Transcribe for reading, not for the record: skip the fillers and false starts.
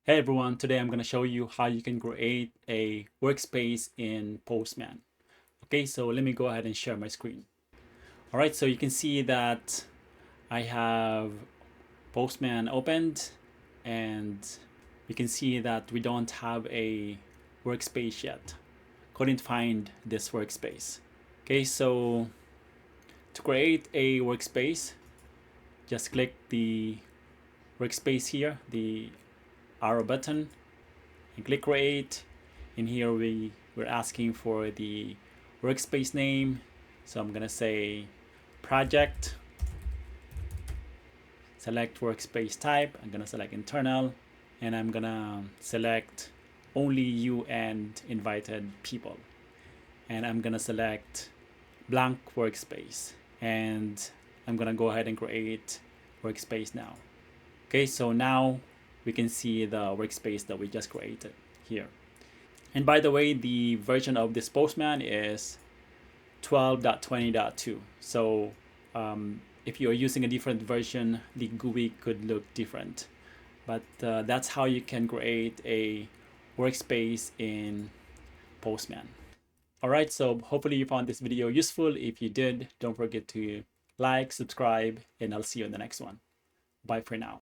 Hey everyone, today I'm going to show you how you can create a workspace in Postman. Okay, so let me go ahead and share my screen. All right, so you can see that I have Postman opened and you can see that we don't have a workspace yet. Couldn't find this workspace. Okay, so to create a workspace, just click the workspace here, the arrow button, and click create. In here we're asking for the workspace name, so I'm gonna say project. Select workspace type, I'm gonna select internal, and I'm gonna select only you and invited people, and I'm gonna select blank workspace, and I'm gonna go ahead and create workspace now. Okay, so now we can see the workspace that we just created here. And by the way, the version of this Postman is 12.20.2. So if you're using a different version, the GUI could look different. But that's how you can create a workspace in Postman. All right, so hopefully you found this video useful. If you did, don't forget to like, subscribe, and I'll see you in the next one. Bye for now.